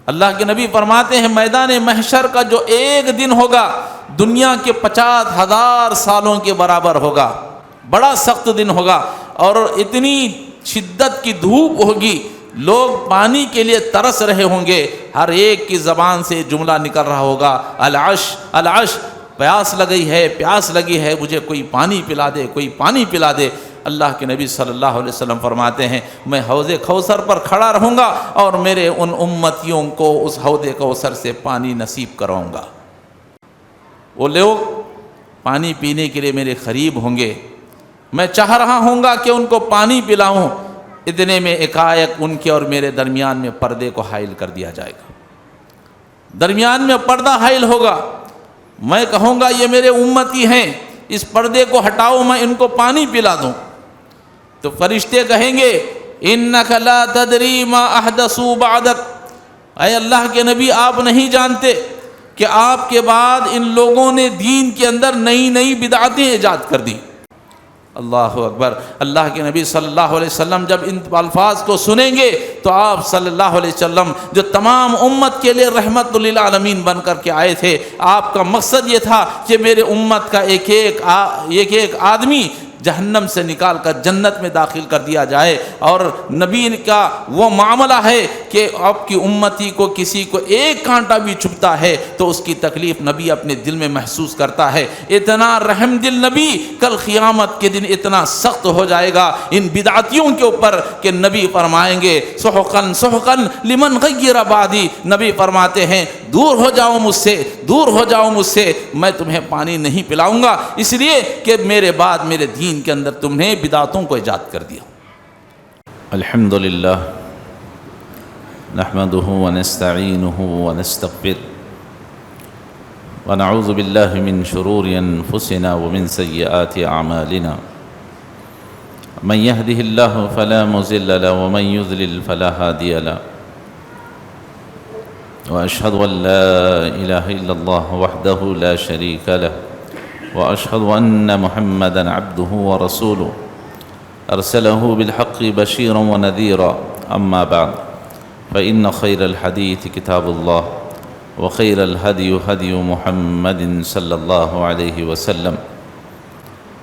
اللہ کے نبی فرماتے ہیں میدان محشر کا جو ایک دن ہوگا دنیا کے 50,000 سالوں کے برابر ہوگا، بڑا سخت دن ہوگا، اور اتنی شدت کی دھوپ ہوگی، لوگ پانی کے لیے ترس رہے ہوں گے، ہر ایک کی زبان سے جملہ نکل رہا ہوگا العش العش، پیاس لگی ہے مجھے کوئی پانی پلا دے، کوئی پانی پلا دے۔ اللہ کے نبی صلی اللہ علیہ وسلم فرماتے ہیں میں حوض کوثر پر کھڑا رہوں گا اور میرے ان امتیوں کو اس حوض کوثر سے پانی نصیب کراؤں گا۔ وہ لوگ پانی پینے کے لیے میرے قریب ہوں گے، میں چاہ رہا ہوں گا کہ ان کو پانی پلاؤں، اتنے میں ایکائک ان کے اور میرے درمیان میں پردے کو حائل کر دیا جائے گا، درمیان میں پردہ حائل ہوگا، میں کہوں گا یہ میرے امتی ہیں، اس پردے کو ہٹاؤ میں ان کو پانی پلا دوں۔ تو فرشتے کہیں گے انک لا تدری ما احدثوا بعدک، اے اللہ کے نبی آپ نہیں جانتے کہ آپ کے بعد ان لوگوں نے دین کے اندر نئی نئی بدعتیں ایجاد کر دی۔ اللہ اکبر۔ اللہ کے نبی صلی اللہ علیہ وسلم جب ان الفاظ کو سنیں گے تو آپ صلی اللہ علیہ وسلم جو تمام امت کے لیے رحمت للعالمین بن کر کے آئے تھے، آپ کا مقصد یہ تھا کہ میرے امت کا ایک ایک آدمی جہنم سے نکال کر جنت میں داخل کر دیا جائے، اور نبی کا وہ معاملہ ہے کہ آپ کی امتی کو کسی کو ایک کانٹا بھی چبھتا ہے تو اس کی تکلیف نبی اپنے دل میں محسوس کرتا ہے۔ اتنا رحم دل نبی کل قیامت کے دن اتنا سخت ہو جائے گا ان بدعتیوں کے اوپر کہ نبی فرمائیں گے سحقاً سحقاً لمن غیر بعدی، نبی فرماتے ہیں دور ہو جاؤ مجھ سے، دور ہو جاؤ مجھ سے، میں تمہیں پانی نہیں پلاؤں گا، اس لیے کہ میرے بعد میرے دین کے اندر تم نے بدعتوں کو ایجاد کر دیا۔ الحمدللہ نحمده ونستعینه ونستغفر ونعوذ باللہ من شرور انفسنا ومن سیئات اعمالنا، من يهده الله فلا مضل له ومن يضلل فلا هادي له، واشهد ان لا اله الا الله وحده لا شريك له، واشهد ان محمدا عبده ورسوله ارسله بالحق بشيرا ونذيرا، اما بعد فان خير الحديث كتاب الله وخير الهدي هدي محمد صلى الله عليه وسلم،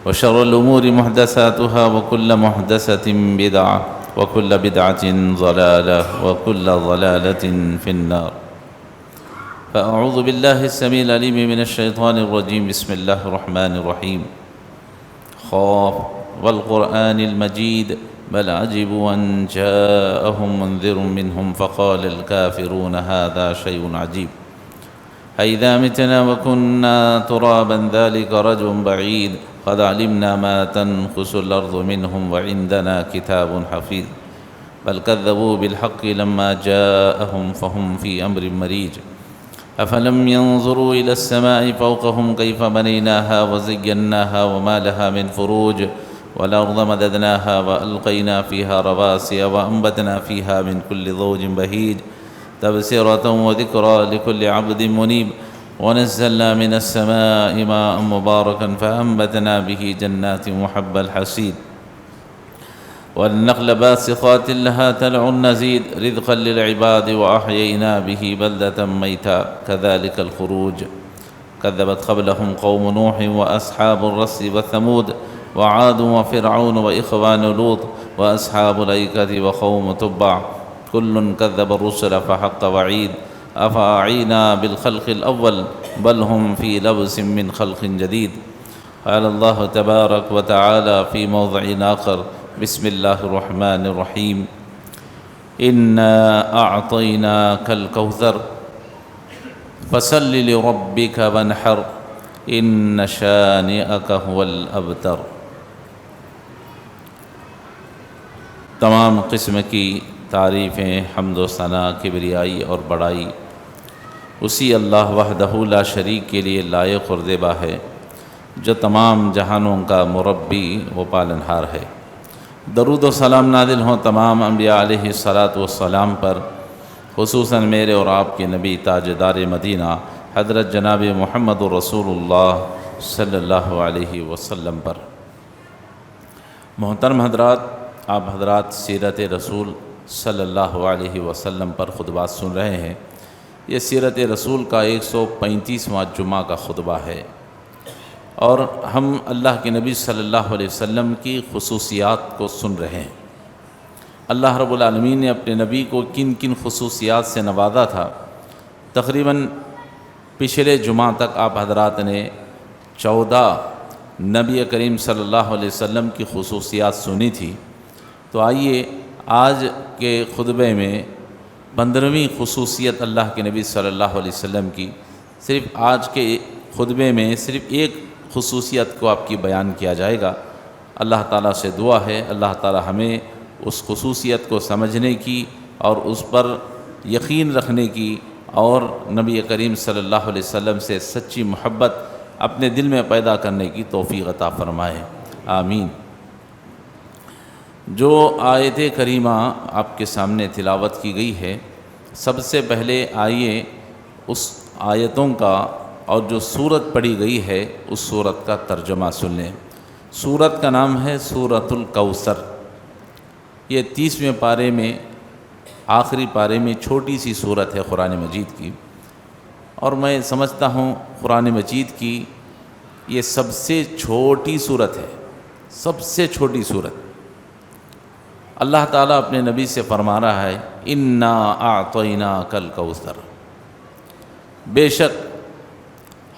وشر الامور محدثاتها وكل محدثة بدعة وكل بدعة ضلالة وكل ضلالة في النار۔ فأعوذ بالله السميع العليم من الشيطان الرجيم، بسم الله الرحمن الرحيم، خاف والقرآن المجيد بل عجبوا أن جاءهم منذر منهم فقال الكافرون هذا شيء عجيب، أإذا متنا وكنا ترابا ذلك رجع بعيد، قد علمنا ما تنقص الأرض منهم وعندنا كتاب حفيظ، بل كذبوا بالحق لما جاءهم فهم في أمر مريج، أفلم ينظروا إلى السماء فوقهم كيف بنيناها وزيناها وما لها من فروج، والأرض مددناها وألقينا فيها رواسي وأنبتنا فيها من كل زوج بهيج، تبصرة وذكرى لكل عبد منيب، ونزلنا من السماء ماء مباركا فأنبتنا به جنات وحب الحصيد، والنخل باسقات لها تلع نزيد، رزقا للعباد، وأحيينا به بلدة ميتا كذلك الخروج، كذبت قبلهم قوم نوح وأصحاب الرس وثمود وعاد وفرعون وإخوان لوط وأصحاب الأيكة وقوم تبع، كل كذب الرسل فحق وعيد، أفأعينا بالخلق الأول بل هم في لبس من خلق جديد، قال الله تبارك وتعالى في موضع آخر، بسم الله الرحمن الرحيم، إنا أعطيناك الكوثر فصل لربك وانحر إن شانئك هو الأبتر۔ تمام قسم کی تعریفیں، حمد و ثنا، کبریائی اور بڑائی اسی اللہ وحدہ لا شریک کے لیے لائق اور زیبا ہے، جو تمام جہانوں کا مربی و پالنہار ہے۔ درود و سلام نازل ہوں تمام انبیاء علیہ الصلاۃ والسلام پر، خصوصاً میرے اور آپ کے نبی تاجدار مدینہ حضرت جناب محمد رسول اللہ صلی اللہ علیہ وسلم پر۔ محترم حضرات، آپ حضرات سیرت رسول صلی اللہ علیہ وسلم پر خطبات سن رہے ہیں۔ یہ سیرت رسول کا 135واں جمعہ کا خطبہ ہے، اور ہم اللہ کے نبی صلی اللہ علیہ وسلم کی خصوصیات کو سن رہے ہیں۔ اللہ رب العالمین نے اپنے نبی کو کن کن خصوصیات سے نوازا تھا۔ تقریباً پچھلے جمعہ تک آپ حضرات نے 14 نبی کریم صلی اللہ علیہ وسلم کی خصوصیات سنی تھی، تو آئیے آج کے خطبے میں 15ویں خصوصیت اللہ کے نبی صلی اللہ علیہ وسلم کی، صرف آج کے خطبے میں صرف ایک خصوصیت کو آپ کی بیان کیا جائے گا۔ اللہ تعالیٰ سے دعا ہے اللہ تعالیٰ ہمیں اس خصوصیت کو سمجھنے کی اور اس پر یقین رکھنے کی، اور نبی کریم صلی اللہ علیہ وسلم سے سچی محبت اپنے دل میں پیدا کرنے کی توفیق عطا فرمائے، آمین۔ جو آیت کریمہ آپ کے سامنے تلاوت کی گئی ہے، سب سے پہلے آئیے اس آیتوں کا اور جو سورت پڑھی گئی ہے اس سورت کا ترجمہ سن لیں۔ سورت کا نام ہے سورۃ الکوثر۔ یہ 30ویں پارے میں آخری پارے میں چھوٹی سی سورت ہے قرآن مجید کی، اور میں سمجھتا ہوں قرآن مجید کی یہ سب سے چھوٹی سورت ہے، سب سے چھوٹی سورت۔ اللہ تعالیٰ اپنے نبی سے فرما رہا ہے انا اعطیناک الکوثر، بے شک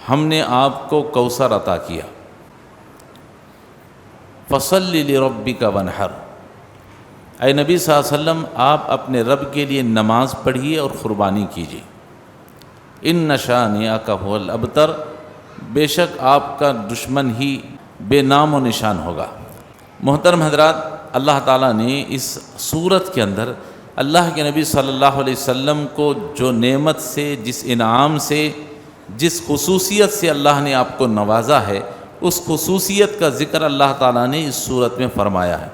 ہم نے آپ کو کوثر عطا کیا، فصل لربک وانحر، اے نبی صلی اللہ علیہ وسلم آپ اپنے رب کے لیے نماز پڑھیے اور قربانی کیجیے، ان شانئک ھو الابتر، بے شک آپ کا دشمن ہی بے نام و نشان ہوگا۔ محترم حضرات، اللہ تعالیٰ نے اس سورت کے اندر اللہ کے نبی صلی اللہ علیہ وسلم کو جو نعمت سے، جس انعام سے، جس خصوصیت سے اللہ نے آپ کو نوازا ہے، اس خصوصیت کا ذکر اللہ تعالیٰ نے اس سورت میں فرمایا ہے،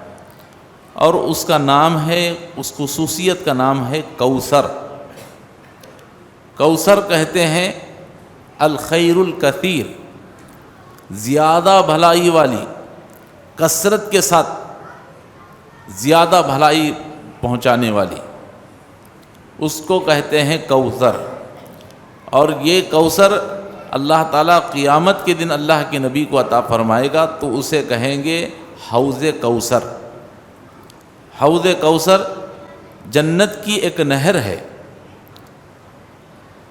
اور اس کا نام ہے، اس خصوصیت کا نام ہے کوثر۔ کوثر کہتے ہیں الخیر الکثیر، زیادہ بھلائی والی، کثرت کے ساتھ زیادہ بھلائی پہنچانے والی، اس کو کہتے ہیں کوثر۔ اور یہ کوثر اللہ تعالیٰ قیامت کے دن اللہ کے نبی کو عطا فرمائے گا تو اسے کہیں گے حوض کوثر۔ حوض کوثر جنت کی ایک نہر ہے،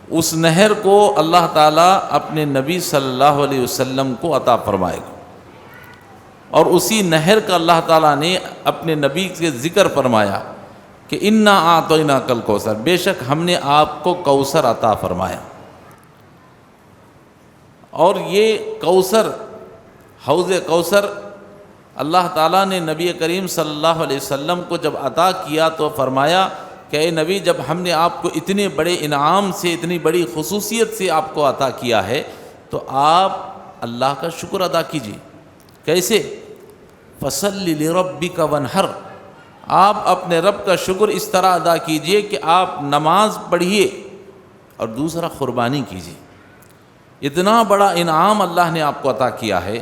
اس نہر کو اللہ تعالیٰ اپنے نبی صلی اللہ علیہ وسلم کو عطا فرمائے گا، اور اسی نہر کا اللہ تعالیٰ نے اپنے نبی سے ذکر فرمایا کہ انا اعطیناک الکوثر، بے شک ہم نے آپ کو کوثر عطا فرمایا۔ اور یہ کوثر، حوض کوثر، اللہ تعالیٰ نے نبی کریم صلی اللہ علیہ وسلم کو جب عطا کیا تو فرمایا کہ اے نبی، جب ہم نے آپ کو اتنے بڑے انعام سے، اتنی بڑی خصوصیت سے آپ کو عطا کیا ہے تو آپ اللہ کا شکر ادا کیجیے۔ کیسے؟ فصل لربک وانحر، آپ اپنے رب کا شکر اس طرح ادا کیجئے کہ آپ نماز پڑھیے اور دوسرا قربانی کیجیے۔ اتنا بڑا انعام اللہ نے آپ کو عطا کیا ہے،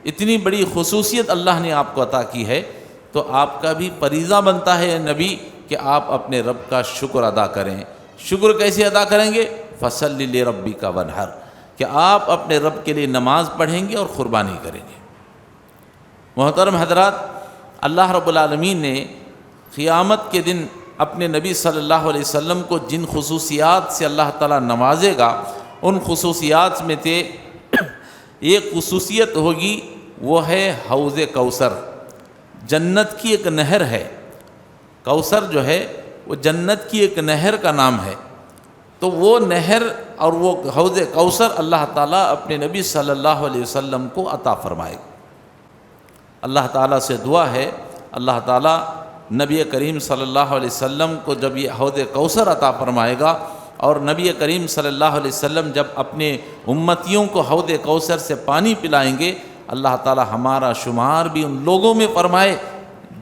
اتنی بڑی خصوصیت اللہ نے آپ کو عطا کی ہے، تو آپ کا بھی فریضہ بنتا ہے نبی کہ آپ اپنے رب کا شکر ادا کریں۔ شکر کیسے ادا کریں گے؟ فصل لربک وانحر، کہ آپ اپنے رب کے لیے نماز پڑھیں گے اور قربانی کریں گے۔ محترم حضرات، اللہ رب العالمین نے قیامت کے دن اپنے نبی صلی اللہ علیہ وسلم کو جن خصوصیات سے اللہ تعالیٰ نوازے گا، ان خصوصیات میں سے ایک خصوصیت ہوگی، وہ ہے حوض کوثر۔ جنت کی ایک نہر ہے، کوثر جو ہے وہ جنت کی ایک نہر کا نام ہے، تو وہ نہر اور وہ حوض کوثر اللہ تعالیٰ اپنے نبی صلی اللہ علیہ وسلم کو عطا فرمائے گا۔ اللہ تعالیٰ سے دعا ہے اللہ تعالیٰ نبی کریم صلی اللہ علیہ وسلم کو جب یہ حوض کوثر عطا فرمائے گا، اور نبی کریم صلی اللہ علیہ وسلم جب اپنے امتیوں کو حوض کوثر سے پانی پلائیں گے، اللہ تعالیٰ ہمارا شمار بھی ان لوگوں میں فرمائے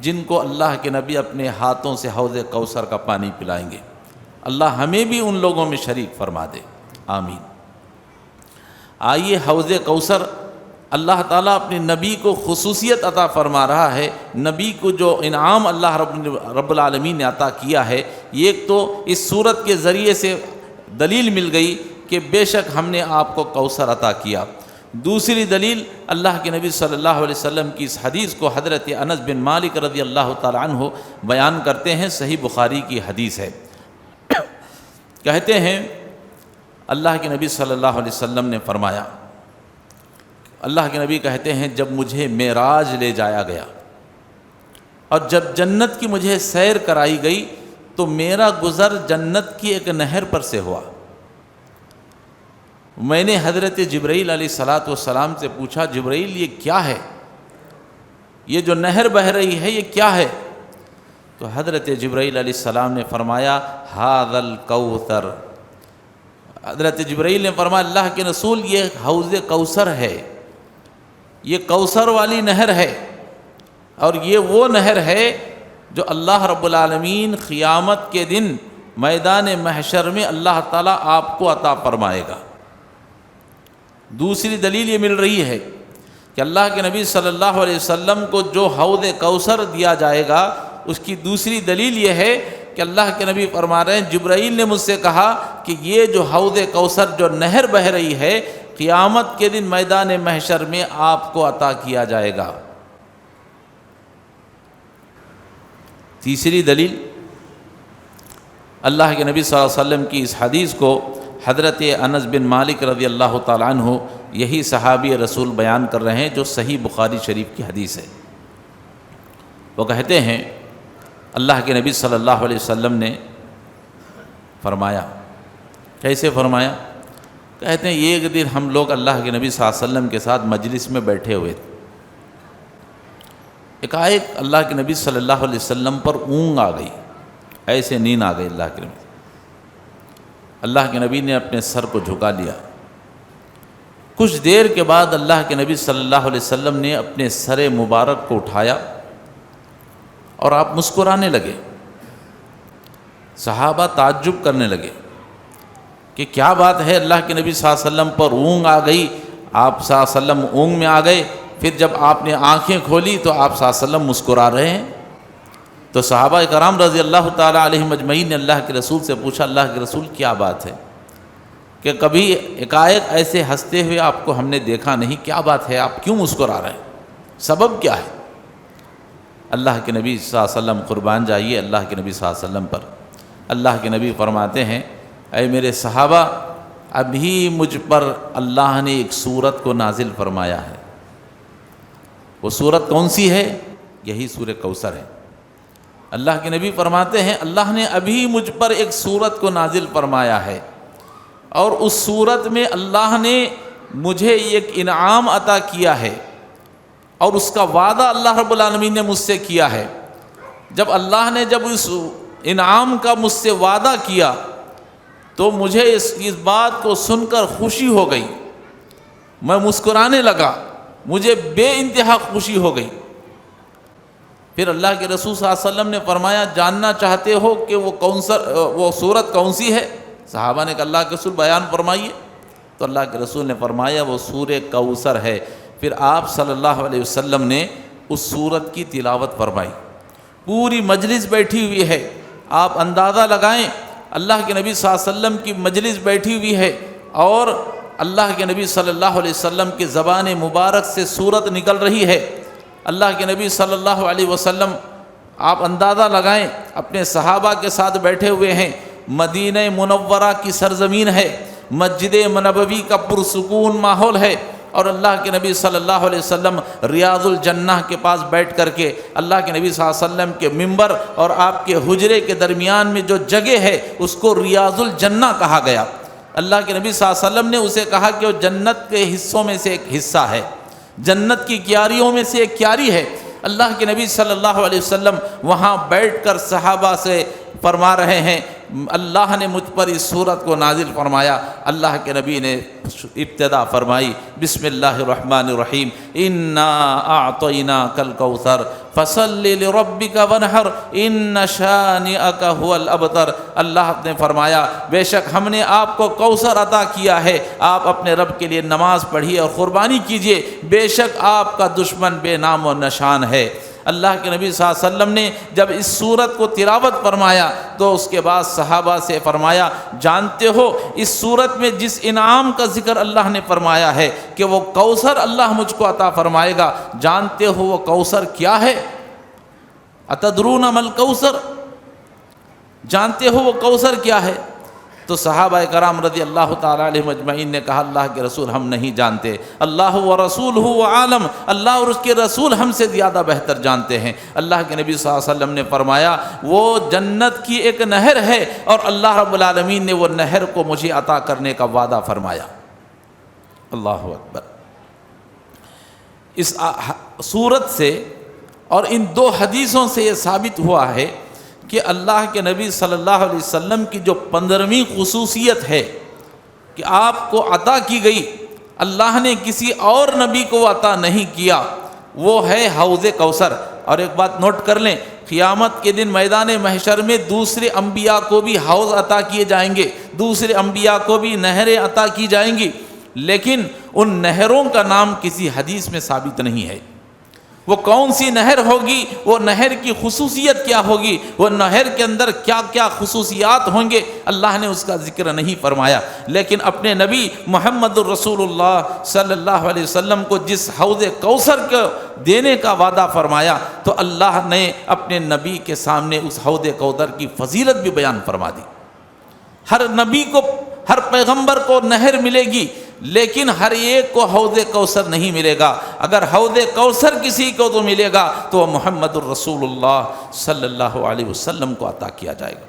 جن کو اللہ کے نبی اپنے ہاتھوں سے حوض کوثر کا پانی پلائیں گے۔ اللہ ہمیں بھی ان لوگوں میں شریک فرما دے، آمین۔ آئیے حوض کوثر اللہ تعالیٰ اپنے نبی کو خصوصیت عطا فرما رہا ہے. نبی کو جو انعام اللہ رب العالمین نے عطا کیا ہے، ایک تو اس صورت کے ذریعے سے دلیل مل گئی کہ بے شک ہم نے آپ کو کوثر عطا کیا. دوسری دلیل اللہ کے نبی صلی اللہ علیہ وسلم کی اس حدیث کو حضرت انس بن مالک رضی اللہ تعالیٰ عنہ بیان کرتے ہیں. صحیح بخاری کی حدیث ہے. کہتے ہیں اللہ کے نبی صلی اللہ علیہ وسلم نے فرمایا، اللہ کے نبی کہتے ہیں جب مجھے معراج لے جایا گیا اور جب جنت کی مجھے سیر کرائی گئی تو میرا گزر جنت کی ایک نہر پر سے ہوا. میں نے حضرت جبرائیل علیہ السلام سے پوچھا، جبرائیل یہ کیا ہے؟ یہ جو نہر بہہ رہی ہے یہ کیا ہے؟ تو حضرت جبرائیل علیہ السلام نے فرمایا ھذا الکوثر. حضرت جبرائیل نے فرمایا اللہ کے رسول یہ حوض کوثر ہے، یہ کوثر والی نہر ہے، اور یہ وہ نہر ہے جو اللہ رب العالمین قیامت کے دن میدان محشر میں اللہ تعالیٰ آپ کو عطا فرمائے گا. دوسری دلیل یہ مل رہی ہے کہ اللہ کے نبی صلی اللہ علیہ وسلم کو جو حوض کوثر دیا جائے گا، اس کی دوسری دلیل یہ ہے کہ اللہ کے نبی فرما رہے ہیں جبرائیل نے مجھ سے کہا کہ یہ جو حوض کوثر جو نہر بہہ رہی ہے قیامت کے دن میدان محشر میں آپ کو عطا کیا جائے گا. تیسری دلیل اللہ کے نبی صلی اللہ علیہ وسلم کی اس حدیث کو حضرت انس بن مالک رضی اللہ تعالیٰ عنہ یہی صحابی رسول بیان کر رہے ہیں جو صحیح بخاری شریف کی حدیث ہے. وہ کہتے ہیں اللہ کے نبی صلی اللہ علیہ وسلم نے فرمایا. کیسے فرمایا؟ کہتے ہیں ایک دن ہم لوگ اللہ کے نبی صلی اللہ علیہ وسلم کے ساتھ مجلس میں بیٹھے ہوئے تھے. ایک اللہ کے نبی صلی اللہ علیہ وسلم پر اونگ آ گئی، ایسے نیند آ گئی. اللہ کے نبی نے اپنے سر کو جھکا لیا. کچھ دیر کے بعد اللہ کے نبی صلی اللہ علیہ وسلم نے اپنے سر مبارک کو اٹھایا اور آپ مسکرانے لگے. صحابہ تعجب کرنے لگے کہ کیا بات ہے، اللہ کے نبی صلی اللہ علیہ وسلم پر اونگ آ گئی، آپ صلی اللہ علیہ وسلم اونگ میں آ گئے، پھر جب آپ نے آنکھیں کھولی تو آپ صلی اللہ علیہ وسلم مسکرا رہے ہیں. تو صحابہ کرام رضی اللہ تعالیٰ علیہم اجمعین نے اللہ کے رسول سے پوچھا، اللہ کے رسول کیا بات ہے کہ کبھی ایک ایسے ہنستے ہوئے آپ کو ہم نے دیکھا نہیں، کیا بات ہے، آپ کیوں مسکرا رہے ہیں، سبب کیا ہے؟ اللہ کے نبی صلی اللہ علیہ وسلم قربان جائیے اللہ کے نبی صلی اللہ علیہ وسلم پر. اللہ کے نبی فرماتے ہیں اے میرے صحابہ، ابھی مجھ پر اللہ نے ایک سورت کو نازل فرمایا ہے. وہ سورت کون سی ہے؟ یہی سورہ کوثر ہے. اللہ کے نبی فرماتے ہیں اللہ نے ابھی مجھ پر ایک سورت کو نازل فرمایا ہے، اور اس سورت میں اللہ نے مجھے ایک انعام عطا کیا ہے، اور اس کا وعدہ اللہ رب العالمین نے مجھ سے کیا ہے. جب اللہ نے اس انعام کا مجھ سے وعدہ کیا تو مجھے اس بات کو سن کر خوشی ہو گئی، میں مسکرانے لگا، مجھے بے انتہا خوشی ہو گئی. پھر اللہ کے رسول صلی اللہ علیہ وسلم نے فرمایا جاننا چاہتے ہو کہ وہ سورت کون سی ہے؟ صحابہ نے کہا اللہ کے رسول بیان فرمائیے. تو اللہ کے رسول نے فرمایا وہ سورہ کوثر ہے. پھر آپ صلی اللہ علیہ وسلم نے اس سورت کی تلاوت فرمائی. پوری مجلس بیٹھی ہوئی ہے، آپ اندازہ لگائیں اللہ کے نبی صلی اللہ علیہ وسلم کی مجلس بیٹھی ہوئی ہے اور اللہ کے نبی صلی اللہ علیہ وسلم کی زبان مبارک سے سورت نکل رہی ہے. اللہ کے نبی صلی اللہ علیہ وسلم آپ اندازہ لگائیں اپنے صحابہ کے ساتھ بیٹھے ہوئے ہیں. مدینہ منورہ کی سرزمین ہے، مسجد نبوی کا پرسکون ماحول ہے، اور اللہ کے نبی صلی اللہ علیہ وسلم ریاض الجنہ کے پاس بیٹھ کر کے اللہ کے نبی صلی اللہ علیہ وسلم کے ممبر اور آپ کے حجرے کے درمیان میں جو جگہ ہے اس کو ریاض الجنہ کہا گیا. اللہ کے نبی صلی اللہ علیہ وسلم نے اسے کہا کہ وہ جنت کے حصوں میں سے ایک حصہ ہے، جنت کی کیاریوں میں سے ایک کیاری ہے. اللہ کے نبی صلی اللہ علیہ وسلم وہاں بیٹھ کر صحابہ سے فرما رہے ہیں اللہ نے مجھ پر اس صورت کو نازل فرمایا۔ اللہ کے نبی نے ابتدا فرمائی بسم اللہ الرحمن الرحیم انا اعطیناک الکوثر فصل لربک وانحر ان شانئک هو الابتر۔ اللہ نے فرمایا بے شک ہم نے آپ کو کوثر عطا کیا ہے، آپ اپنے رب کے لیے نماز پڑھیے اور قربانی کیجیے، بے شک آپ کا دشمن بے نام و نشان ہے۔ اللہ کے نبی صلی اللہ علیہ وسلم نے جب اس سورت کو تلاوت فرمایا تو اس کے بعد صحابہ سے فرمایا جانتے ہو اس سورت میں جس انعام کا ذکر اللہ نے فرمایا ہے کہ وہ کوثر اللہ مجھ کو عطا فرمائے گا، جانتے ہو وہ کوثر کیا ہے؟ اتدرون ما الکوثر، جانتے ہو وہ کوثر کیا ہے؟ تو صحابہ کرام رضی اللہ تعالیٰ علیہ مجمعین نے کہا اللہ کے رسول ہم نہیں جانتے، اللہ و رسولہ عالم، اللہ اور اس کے رسول ہم سے زیادہ بہتر جانتے ہیں۔ اللہ کے نبی صلی اللہ علیہ وسلم نے فرمایا وہ جنت کی ایک نہر ہے اور اللہ رب العالمین نے وہ نہر کو مجھے عطا کرنے کا وعدہ فرمایا۔ اللہ اکبر۔ اس سورت سے اور ان دو حدیثوں سے یہ ثابت ہوا ہے کہ اللہ کے نبی صلی اللہ علیہ وسلم کی جو 15ویں خصوصیت ہے کہ آپ کو عطا کی گئی، اللہ نے کسی اور نبی کو عطا نہیں کیا، وہ ہے حوض کوثر۔ اور ایک بات نوٹ کر لیں، قیامت کے دن میدان محشر میں دوسرے انبیاء کو بھی حوض عطا کیے جائیں گے، دوسرے انبیاء کو بھی نہریں عطا کی جائیں گی، لیکن ان نہروں کا نام کسی حدیث میں ثابت نہیں ہے۔ وہ کون سی نہر ہوگی، وہ نہر کی خصوصیت کیا ہوگی، وہ نہر کے اندر کیا کیا خصوصیات ہوں گے، اللہ نے اس کا ذکر نہیں فرمایا۔ لیکن اپنے نبی محمد الرسول اللہ صلی اللہ علیہ وسلم کو جس حوض کوثر کو دینے کا وعدہ فرمایا تو اللہ نے اپنے نبی کے سامنے اس حوض کوثر کی فضیلت بھی بیان فرما دی۔ ہر نبی کو، ہر پیغمبر کو نہر ملے گی، لیکن ہر ایک کو حوض کوثر نہیں ملے گا۔ اگر حوض کوثر کسی کو تو ملے گا تو وہ محمد الرسول اللہ صلی اللہ علیہ وسلم کو عطا کیا جائے گا۔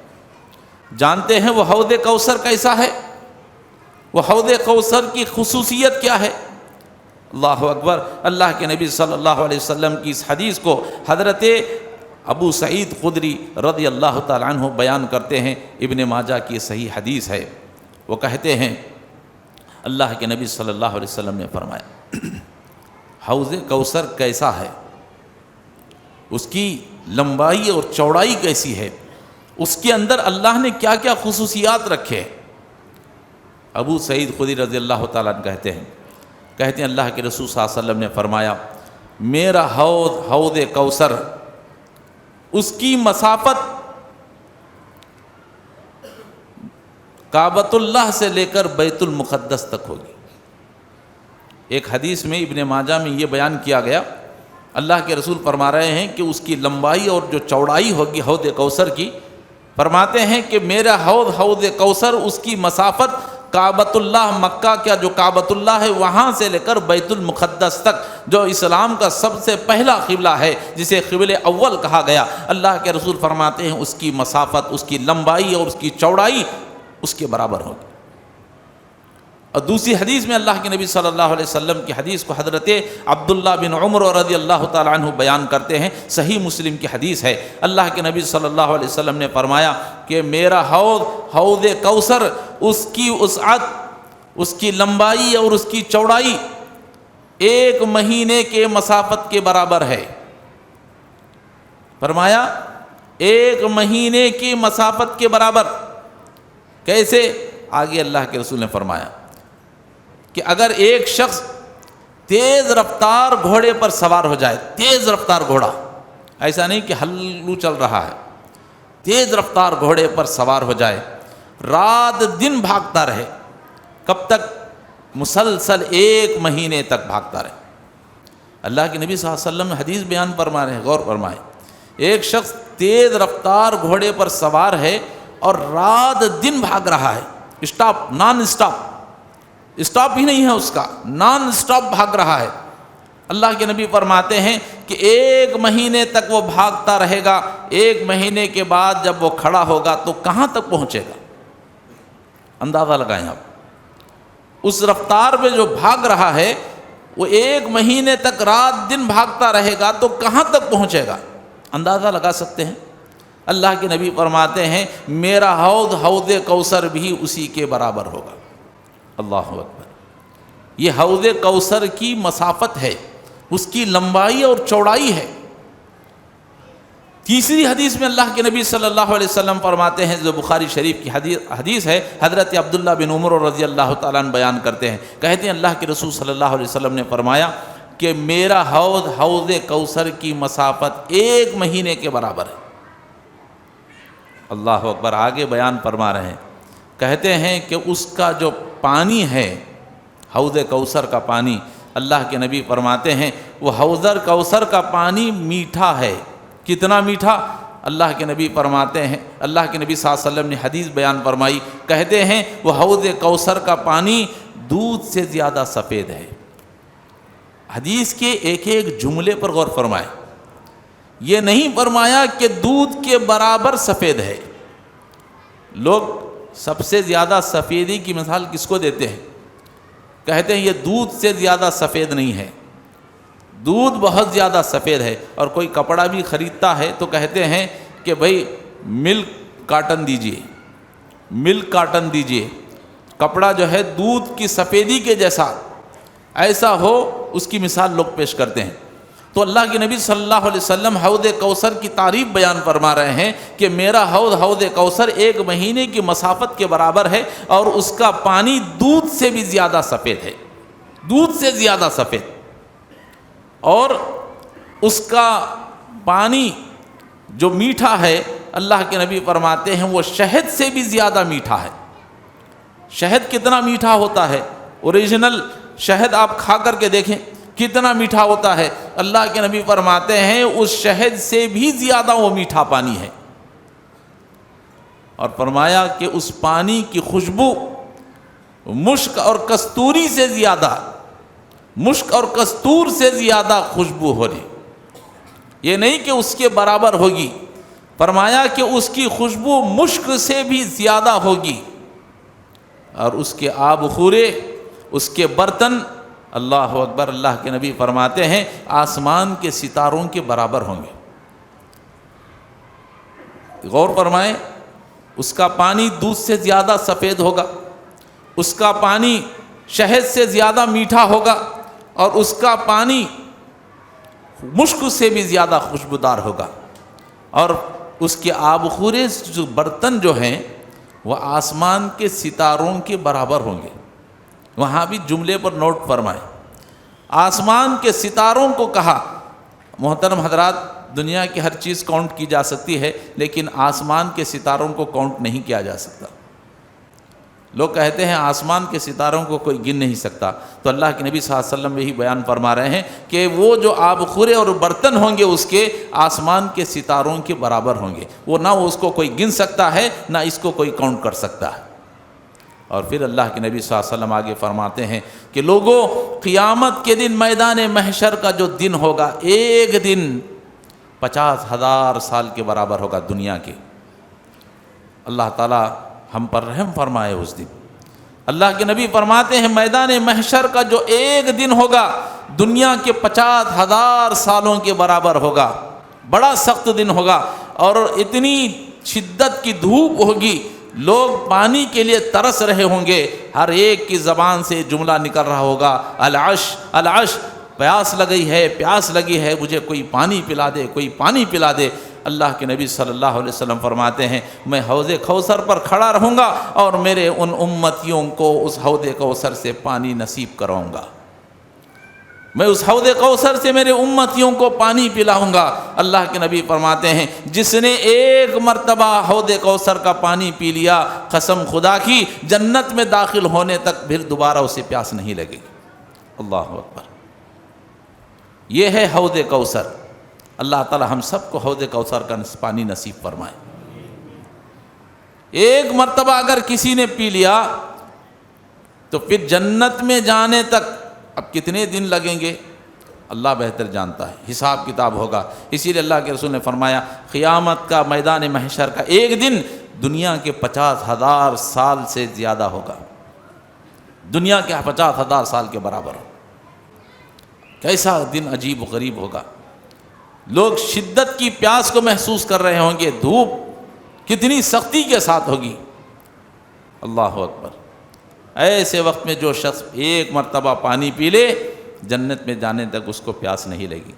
جانتے ہیں وہ حوض کوثر کیسا ہے؟ وہ حوض کوثر کی خصوصیت کیا ہے؟ اللہ اکبر۔ اللہ کے نبی صلی اللہ علیہ وسلم کی اس حدیث کو حضرت ابو سعید خدری رضی اللہ تعالیٰ عنہ بیان کرتے ہیں، ابن ماجہ کی صحیح حدیث ہے۔ وہ کہتے ہیں اللہ کے نبی صلی اللہ علیہ وسلم نے فرمایا حوض کوثر کیسا ہے، اس کی لمبائی اور چوڑائی کیسی ہے، اس کے اندر اللہ نے کیا کیا خصوصیات رکھے۔ ابو سعید خدری رضی اللہ تعالیٰ عنہ کہتے ہیں اللہ کے رسول صلی اللہ علیہ وسلم نے فرمایا میرا حوض کوثر، اس کی مسافت کعبۃ اللہ سے لے کر بیت المقدس تک ہوگی۔ ایک حدیث میں ابن ماجہ میں یہ بیان کیا گیا، اللہ کے رسول فرما رہے ہیں کہ اس کی لمبائی اور جو چوڑائی ہوگی حوض کوثر کی، فرماتے ہیں کہ میرا حوض کوثر اس کی مسافت کعبۃ اللہ، مکہ کا جو کعبۃ اللہ ہے وہاں سے لے کر بیت المقدس تک، جو اسلام کا سب سے پہلا قبلہ ہے جسے قبلہ اول کہا گیا، اللہ کے رسول فرماتے ہیں اس کی مسافت، اس کی لمبائی اور اس کی چوڑائی اس کے برابر ہوگی۔ اور دوسری حدیث میں اللہ کے نبی صلی اللہ علیہ وسلم کی حدیث کو حضرت عبداللہ بن عمر رضی اللہ تعالیٰ عنہ بیان کرتے ہیں، صحیح مسلم کی حدیث ہے۔ اللہ کے نبی صلی اللہ علیہ وسلم نے فرمایا کہ میرا حوض کوثر، اس کی وسعت، اس کی لمبائی اور اس کی چوڑائی 1 مہینے کے مسافت کے برابر ہے۔ فرمایا 1 مہینے کی مسافت کے برابر۔ کیسے؟ آگے اللہ کے رسول نے فرمایا کہ اگر ایک شخص تیز رفتار گھوڑے پر سوار ہو جائے، تیز رفتار گھوڑا، ایسا نہیں کہ ہلو چل رہا ہے، تیز رفتار گھوڑے پر سوار ہو جائے، رات دن بھاگتا رہے، کب تک؟ مسلسل 1 مہینے تک بھاگتا رہے۔ اللہ کے نبی صلی اللہ علیہ وسلم حدیث بیان فرما رہے ہیں، غور فرمائیں۔ ایک شخص تیز رفتار گھوڑے پر سوار ہے اور رات دن بھاگ رہا ہے، نان اسٹاپ ہی نہیں ہے اس کا، نان اسٹاپ بھاگ رہا ہے۔ اللہ کے نبی فرماتے ہیں کہ 1 مہینے تک وہ بھاگتا رہے گا، 1 مہینے کے بعد جب وہ کھڑا ہوگا تو کہاں تک پہنچے گا؟ اندازہ لگائیں آپ، اس رفتار پہ جو بھاگ رہا ہے وہ 1 مہینے تک رات دن بھاگتا رہے گا تو کہاں تک پہنچے گا؟ اندازہ لگا سکتے ہیں؟ اللہ کے نبی فرماتے ہیں میرا حوض حوض کوثر بھی اسی کے برابر ہوگا۔ اللہ اکبر۔ یہ حوض کوثر کی مسافت ہے، اس کی لمبائی اور چوڑائی ہے۔ تیسری حدیث میں اللہ کے نبی صلی اللہ علیہ وسلم فرماتے ہیں، جو بخاری شریف کی حدیث ہے، حضرت عبداللہ بن عمر رضی اللہ تعالیٰ عنہ بیان کرتے ہیں، کہتے ہیں اللہ کے رسول صلی اللہ علیہ وسلم نے فرمایا کہ میرا حوض حوض کوثر کی مسافت 1 مہینے کے برابر ہے۔ اللہ اکبر۔ آگے بیان فرما رہے ہیں، کہتے ہیں کہ اس کا جو پانی ہے، حوض کوثر کا پانی، اللہ کے نبی فرماتے ہیں وہ حوض کوثر کا پانی میٹھا ہے۔ کتنا میٹھا؟ اللہ کے نبی فرماتے ہیں، اللہ کے نبی صلی اللہ علیہ وسلم نے حدیث بیان فرمائی، کہتے ہیں وہ حوض کوثر کا پانی دودھ سے زیادہ سفید ہے۔ حدیث کے ایک ایک جملے پر غور فرمائے، یہ نہیں فرمایا کہ دودھ کے برابر سفید ہے۔ لوگ سب سے زیادہ سفیدی کی مثال کس کو دیتے ہیں؟ کہتے ہیں یہ دودھ سے زیادہ سفید نہیں ہے، دودھ بہت زیادہ سفید ہے۔ اور کوئی کپڑا بھی خریدتا ہے تو کہتے ہیں کہ بھائی ملک کاٹن دیجئے، ملک کاٹن دیجئے، کپڑا جو ہے دودھ کی سفیدی کے جیسا ایسا ہو، اس کی مثال لوگ پیش کرتے ہیں۔ تو اللہ کے نبی صلی اللہ علیہ وسلم حوض کوثر کی تعریف بیان فرما رہے ہیں کہ میرا حوض حوض کوثر 1 مہینے کی مسافت کے برابر ہے، اور اس کا پانی دودھ سے بھی زیادہ سفید ہے، دودھ سے زیادہ سفید۔ اور اس کا پانی جو میٹھا ہے، اللہ کے نبی فرماتے ہیں وہ شہد سے بھی زیادہ میٹھا ہے۔ شہد کتنا میٹھا ہوتا ہے؟ اوریجنل شہد آپ کھا کر کے دیکھیں کتنا میٹھا ہوتا ہے۔ اللہ کے نبی فرماتے ہیں اس شہد سے بھی زیادہ وہ میٹھا پانی ہے، اور فرمایا کہ اس پانی کی خوشبو مشک اور کستوری سے زیادہ، مشک اور کستور سے زیادہ خوشبو ہو رہی۔ یہ نہیں کہ اس کے برابر ہوگی، فرمایا کہ اس کی خوشبو مشک سے بھی زیادہ ہوگی، اور اس کے آب خورے، اس کے برتن، اللہ اکبر، اللہ کے نبی فرماتے ہیں آسمان کے ستاروں کے برابر ہوں گے۔ غور فرمائیں، اس کا پانی دودھ سے زیادہ سفید ہوگا، اس کا پانی شہد سے زیادہ میٹھا ہوگا، اور اس کا پانی مشک سے بھی زیادہ خوشبودار ہوگا، اور اس کے آب خورے جو برتن جو ہیں وہ آسمان کے ستاروں کے برابر ہوں گے۔ وہاں بھی جملے پر نوٹ فرمائیں، آسمان کے ستاروں کو کہا۔ محترم حضرات، دنیا کی ہر چیز کاؤنٹ کی جا سکتی ہے، لیکن آسمان کے ستاروں کو کاؤنٹ نہیں کیا جا سکتا۔ لوگ کہتے ہیں آسمان کے ستاروں کو کوئی گن نہیں سکتا، تو اللہ کے نبی صلی اللہ علیہ وسلم یہی بیان فرما رہے ہیں کہ وہ جو آب خورے اور برتن ہوں گے اس کے آسمان کے ستاروں کے برابر ہوں گے۔ وہ نہ اس کو کوئی گن سکتا ہے، نہ اس کو کوئی کاؤنٹ کر سکتا ہے۔ اور پھر اللہ کے نبی صلی اللہ علیہ وسلم آگے فرماتے ہیں کہ لوگوں، قیامت کے دن میدان محشر کا جو دن ہوگا، ایک دن 50,000 سال کے برابر ہوگا دنیا کے۔ اللہ تعالیٰ ہم پر رحم فرمائے اس دن۔ اللہ کے نبی فرماتے ہیں میدان محشر کا جو ایک دن ہوگا، دنیا کے 50,000 سالوں کے برابر ہوگا۔ بڑا سخت دن ہوگا، اور اتنی شدت کی دھوپ ہوگی، لوگ پانی کے لیے ترس رہے ہوں گے، ہر ایک کی زبان سے جملہ نکل رہا ہوگا، العش العش، پیاس لگی ہے، پیاس لگی ہے، مجھے کوئی پانی پلا دے، کوئی پانی پلا دے۔ اللہ کے نبی صلی اللہ علیہ وسلم فرماتے ہیں میں حوض کوثر پر کھڑا رہوں گا، اور میرے ان امتیوں کو اس حوض کوثر سے پانی نصیب کراؤں گا۔ میں اس حوض کوثر سے میرے امتیوں کو پانی پلاؤں گا۔ اللہ کے نبی فرماتے ہیں جس نے ایک مرتبہ حوض کوثر کا پانی پی لیا، قسم خدا کی جنت میں داخل ہونے تک پھر دوبارہ اسے پیاس نہیں لگے گی۔ اللہ اکبر۔ یہ ہے حوض کوثر۔ اللہ تعالی ہم سب کو حوض کوثر کا پانی نصیب فرمائے۔ ایک مرتبہ اگر کسی نے پی لیا تو پھر جنت میں جانے تک اب کتنے دن لگیں گے اللہ بہتر جانتا ہے، حساب کتاب ہوگا۔ اسی لیے اللہ کے رسول نے فرمایا قیامت کا میدان محشر کا ایک دن دنیا کے 50,000 سال سے زیادہ ہوگا، دنیا کے 50,000 سال کے برابر ہو۔ کیسا دن عجیب و غریب ہوگا۔ لوگ شدت کی پیاس کو محسوس کر رہے ہوں گے، دھوپ کتنی سختی کے ساتھ ہوگی۔ اللہ اکبر۔ ایسے وقت میں جو شخص ایک مرتبہ پانی پی لے جنت میں جانے تک اس کو پیاس نہیں لگی۔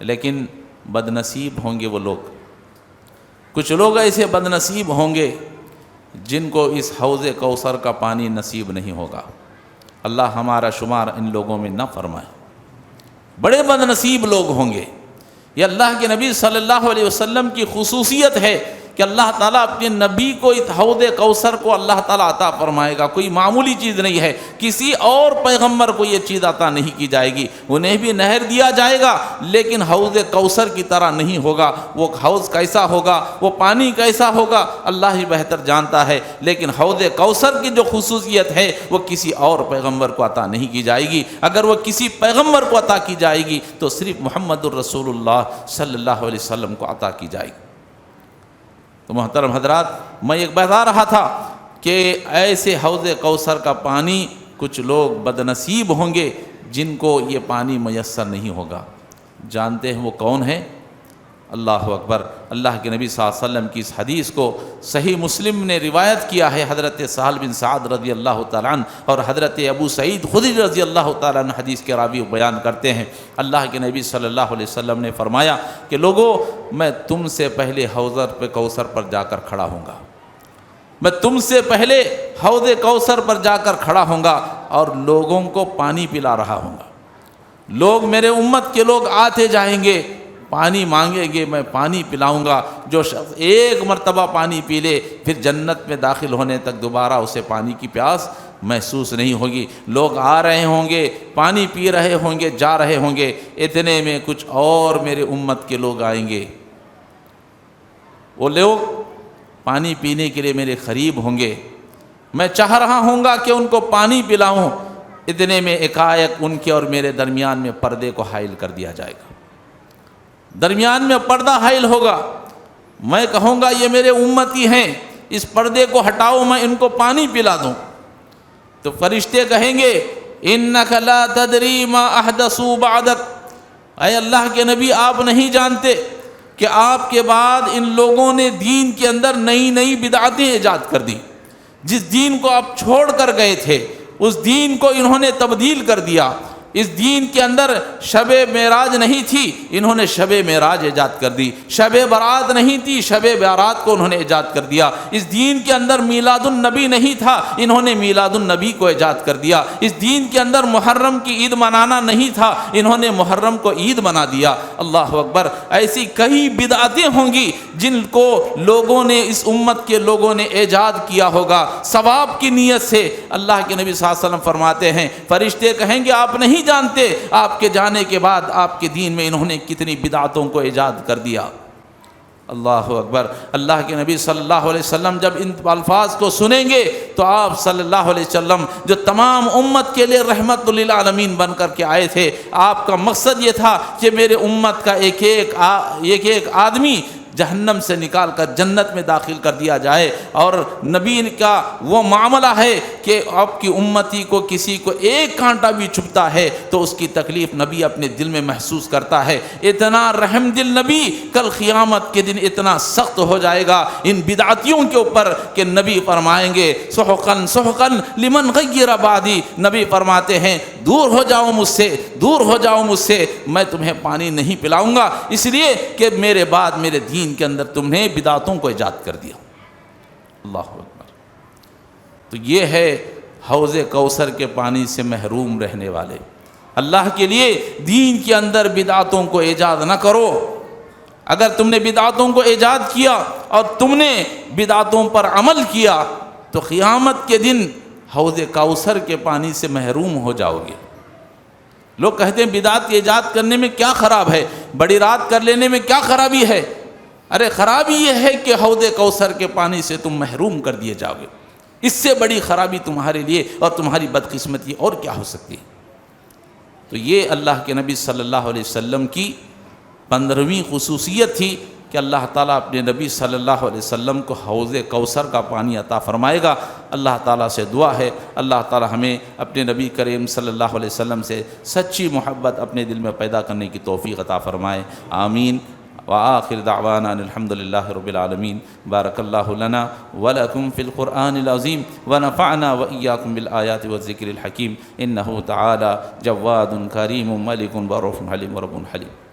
لیکن بد نصیب ہوں گے وہ لوگ، کچھ لوگ ایسے بد نصیب ہوں گے جن کو اس حوض کوثر کا پانی نصیب نہیں ہوگا۔ اللہ ہمارا شمار ان لوگوں میں نہ فرمائے۔ بڑے بد نصیب لوگ ہوں گے۔ یہ اللہ کے نبی صلی اللہ علیہ وسلم کی خصوصیت ہے کہ اللہ تعالیٰ اپنے نبی کو اس حوض کوثر کو اللہ تعالیٰ عطا فرمائے گا۔ کوئی معمولی چیز نہیں ہے، کسی اور پیغمبر کو یہ چیز عطا نہیں کی جائے گی۔ انہیں بھی نہر دیا جائے گا لیکن حوض کوثر کی طرح نہیں ہوگا۔ وہ حوض کیسا ہوگا، وہ پانی کیسا ہوگا، اللہ ہی بہتر جانتا ہے۔ لیکن حوض کوثر کی جو خصوصیت ہے وہ کسی اور پیغمبر کو عطا نہیں کی جائے گی۔ اگر وہ کسی پیغمبر کو عطا کی جائے گی تو صرف محمد الرسول اللہ صلی اللہ علیہ وسلم کو عطا کی جائے گی۔ تو محترم حضرات، میں ایک بتا رہا تھا کہ ایسے حوض کوثر کا پانی کچھ لوگ بد نصیب ہوں گے جن کو یہ پانی میسر نہیں ہوگا۔ جانتے ہیں وہ کون ہیں؟ اللہ اکبر۔ اللہ کے نبی صلی اللہ علیہ وسلم کی اس حدیث کو صحیح مسلم نے روایت کیا ہے، حضرت سہل بن سعد رضی اللہ تعالیٰ عنہ اور حضرت ابو سعید خدری رضی اللہ تعالیٰ عنہ حدیث کے راوی بیان کرتے ہیں۔ اللہ کے نبی صلی اللہ علیہ وسلم نے فرمایا کہ لوگوں، میں تم سے پہلے حوض کوثر پر جا کر کھڑا ہوں گا، میں تم سے پہلے حوض کوثر پر جا کر کھڑا ہوں گا اور لوگوں کو پانی پلا رہا ہوں گا۔ لوگ، میرے امت کے لوگ آتے جائیں گے، پانی مانگیں گے، میں پانی پلاؤں گا۔ جو شخص ایک مرتبہ پانی پی لے پھر جنت میں داخل ہونے تک دوبارہ اسے پانی کی پیاس محسوس نہیں ہوگی۔ لوگ آ رہے ہوں گے، پانی پی رہے ہوں گے، جا رہے ہوں گے، اتنے میں کچھ اور میرے امت کے لوگ آئیں گے۔ وہ لوگ پانی پینے کے لیے میرے قریب ہوں گے، میں چاہ رہا ہوں گا کہ ان کو پانی پلاؤں، اتنے میں ایکائک ان کے اور میرے درمیان میں پردے کو حائل کر دیا جائے گا۔ درمیان میں پردہ حائل ہوگا، میں کہوں گا یہ میرے امتی ہیں، اس پردے کو ہٹاؤ، میں ان کو پانی پلا دوں۔ تو فرشتے کہیں گے انک لا تدری ما احدثوا بعدک، اے اللہ کے نبی آپ نہیں جانتے کہ آپ کے بعد ان لوگوں نے دین کے اندر نئی نئی بدعتیں ایجاد کر دی۔ جس دین کو آپ چھوڑ کر گئے تھے اس دین کو انہوں نے تبدیل کر دیا۔ اس دین کے اندر شب معراج نہیں تھی، انہوں نے شب معراج ایجاد کر دی۔ شب برات نہیں تھی، شب برات کو انہوں نے ایجاد کر دیا۔ اس دین کے اندر میلاد النبی نہیں تھا، انہوں نے میلاد النبی کو ایجاد کر دیا۔ اس دین کے اندر محرم کی عید منانا نہیں تھا، انہوں نے محرم کو عید بنا دیا۔ اللہ اکبر۔ ایسی کئی بدعتیں ہوں گی جن کو لوگوں نے، اس امت کے لوگوں نے ایجاد کیا ہوگا ثواب کی نیت سے۔ اللہ کے نبی صلی اللہ علیہ وسلم فرماتے ہیں فرشتے کہیں گے آپ نہیں جانتے آپ کے جانے کے بعد آپ کے دین میں انہوں نے کتنی بدعتوں کو ایجاد کر دیا۔ اللہ اکبر۔ اللہ کے نبی صلی اللہ علیہ وسلم جب ان الفاظ کو سنیں گے تو آپ صلی اللہ علیہ وسلم جو تمام امت کے لیے رحمت للعالمین بن کر کے آئے تھے، آپ کا مقصد یہ تھا کہ میرے امت کا ایک ایک آدمی جہنم سے نکال کر جنت میں داخل کر دیا جائے۔ اور نبی کا وہ معاملہ ہے کہ آپ کی امتی کو کسی کو ایک کانٹا بھی چھپتا ہے تو اس کی تکلیف نبی اپنے دل میں محسوس کرتا ہے۔ اتنا رحم دل نبی کل قیامت کے دن اتنا سخت ہو جائے گا ان بدعتیوں کے اوپر کہ نبی فرمائیں گے سحقن سحقن لمن غیر بعدی، نبی فرماتے ہیں دور ہو جاؤ مجھ سے، دور ہو جاؤ مجھ سے، میں تمہیں پانی نہیں پلاؤں گا، اس لیے کہ میرے بعد میرے دین کے اندر تم نے بدعتوں کو ایجاد کر دیا۔ اللہ اکبر۔ تو یہ ہے حوض کوثر کے پانی سے محروم رہنے والے۔ اللہ کے لیے دین کے اندر بدعتوں کو ایجاد نہ کرو۔ اگر تم نے بدعتوں کو ایجاد کیا اور تم نے بدعتوں پر عمل کیا تو قیامت کے دن حوض کوثر کے پانی سے محروم ہو جاؤ گے۔ لوگ کہتے ہیں بدعت ایجاد کرنے میں کیا خراب ہے، بڑی رات کر لینے میں کیا خرابی ہے؟ ارے خرابی یہ ہے کہ حوض کوثر کے پانی سے تم محروم کر دیے جاؤ گے۔ اس سے بڑی خرابی تمہارے لیے اور تمہاری بدقسمتی اور کیا ہو سکتی ہے؟ تو یہ اللہ کے نبی صلی اللہ علیہ وسلم کی 15ویں خصوصیت تھی کہ اللہ تعالیٰ اپنے نبی صلی اللہ علیہ وسلم کو حوض کوثر کا پانی عطا فرمائے گا۔ اللہ تعالیٰ سے دعا ہے اللہ تعالیٰ ہمیں اپنے نبی کریم صلی اللہ علیہ وسلم سے سچی محبت اپنے دل میں پیدا کرنے کی توفیق عطا فرمائے، آمین۔ وآخر دعوانا الحمد للہ رب العالمین۔ بارک اللہ لنا ولکم فی القرآن العظیم ونفعنا وإیاکم بالآیات والذکر الحکیم، انہ تعالی جواد کریم ملک بر حلیم ورب حلیم۔